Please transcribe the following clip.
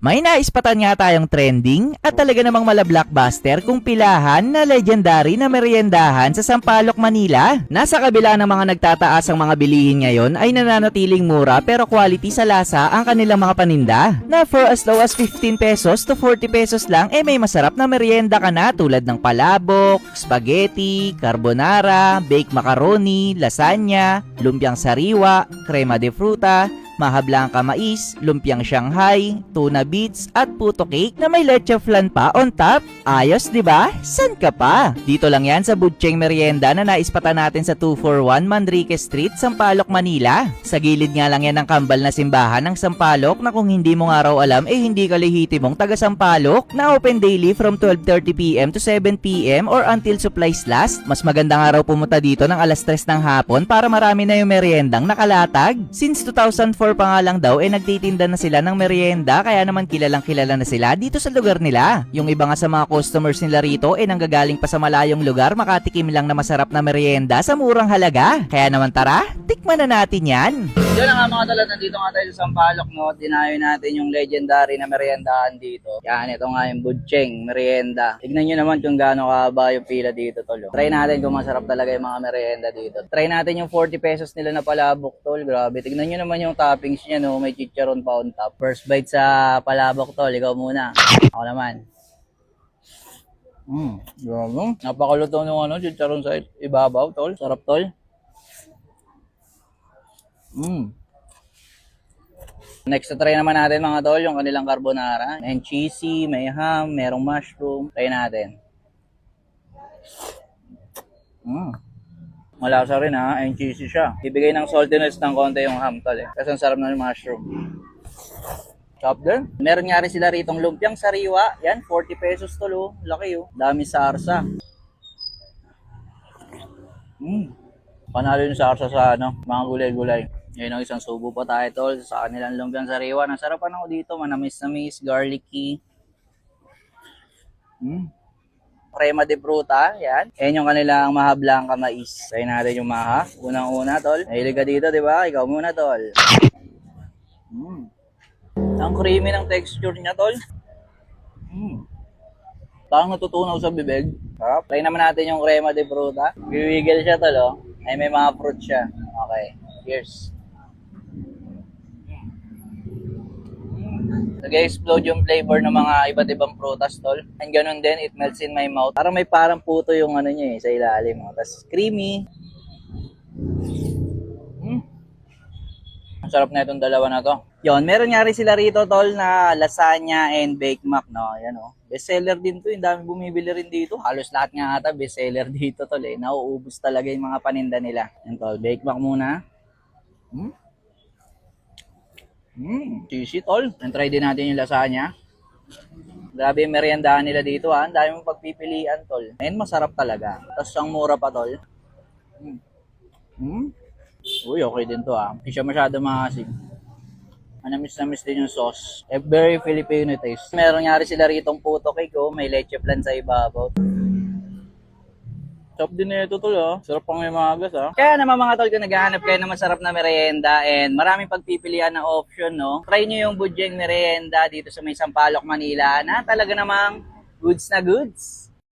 May naispatan nga tayong trending at talaga namang mala-blockbuster kung pilahan na legendary na meriendahan sa Sampaloc, Manila. Nasa kabila ng mga nagtataas ang mga bilihin ngayon ay nananatiling mura pero quality sa lasa ang kanilang mga paninda. Na for as low as 15 pesos to 40 pesos lang may masarap na merienda ka na tulad ng palabok, spaghetti, carbonara, baked macaroni, lasagna, lumpiang sariwa, crema de fruta, mahablang kamais, lumpiang Shanghai, tuna beets at puto cake na may leche flan pa on top. Ayos, 'di ba? San ka pa? Dito lang 'yan sa Budcheng Merienda na naispatan natin sa 241 Manrique Street, Sampaloc, Manila. Sa gilid nga lang 'yan ng kambal na simbahan ng Sampaloc na kung hindi mo nga raw alam hindi ka lehitimong taga Sampaloc, na open daily from 12:30 PM to 7 PM or until supplies last. Mas maganda nga raw pumunta dito ng alas 3 ng hapon para marami na yung meriendang nakalatag. Since 2004 pa nga lang daw nagtitinda na sila ng merienda, kaya naman kilalang kilala na sila dito sa lugar nila. Yung iba nga sa mga customers nila rito nanggagaling pa sa malayong lugar makatikim lang na masarap na merienda sa murang halaga. Kaya naman tara, tikman na natin yan. Yun na nga mga tol, nandito nga tayo sa Sampaloc, no? Dinayo natin yung legendary na meriendahan dito. Yan, ito nga yung Budcheng Merienda. Tignan nyo naman kung gaano kahaba yung pila dito, tol. Try natin kung masarap talaga yung mga merienda dito. Try natin yung 40 pesos nila na palabok, tol. Grabe, tignan nyo naman yung toppings niya, no? May chicharon pa on top. First bite sa palabok, tol. Ikaw muna. Ako naman. Grabe. Napakaluto nung chicharon sa ibabaw, tol. Sarap, tol. Next na try naman natin mga tol, yung kanilang carbonara. And cheesy, may ham, merong mushroom. Try natin. Malasa rin ha, and cheesy siya. Ibigay ng saltiness ng konti yung ham tol kasi ang sarap na yung mushroom. Chop din. Meron nga rin sila ritong lumpiang sariwa. Yan, 40 pesos tol oh. Laki oh. Dami sarsa. Panalo yung sarsa sa mga gulay-gulay. Ngayon ang isang subo pa tayo tol sa kanilang lumpiang sariwa. Nasarapan ako dito, manamis-namis, garlicky. Crema de fruta, yan. Yan yung kanilang mahablang kamais. Try natin yung maha. Unang-una tol. Nahilig ka dito, di ba? Ikaw muna tol. Ang creamy ng texture niya tol. Parang natutunaw sa bibig. Sarap. Try naman natin yung crema de fruta. Wiwigil siya tol oh. Ay may mga fruit siya. Okay. Cheers. Nag-explode yung flavor ng mga iba't ibang prutas, tol. And ganun din, it melts in my mouth. Parang may parang puto yung niya sa ilalim. Tapos creamy. Ang sarap na itong dalawa na to. Yon, meron nga rin sila rito, tol, na lasagna and baked mac, no? Yan, oh. Bestseller din to. Yung dami bumibili rin dito. Halos lahat nga ata bestseller dito, tol, eh. Nauubos talaga yung mga paninda nila. Yan, tol. Baked mac muna. Cheesy tol. And try din natin yung lasagna. Grabe yung meriendahan nila dito ha. Ang dami mong pagpipilian tol. And masarap talaga. Tapos ang mura pa tol. Uy, okay din to ha. Hindi siya masyado maasim. Manamis-namis din yung sauce. Very Filipino taste. Meron nga rin sila ritong puto cake oh. May leche flan sa ibabaw. Sarap din na ito tol ha. Sarap pang may magas ha. Kaya naman mga tol, kung naghahanap kayo ng masarap na merienda and maraming pagpipilian na option, no? Try nyo yung Budcheng Merienda dito sa may Sampaloc, Manila na talaga namang goods na goods.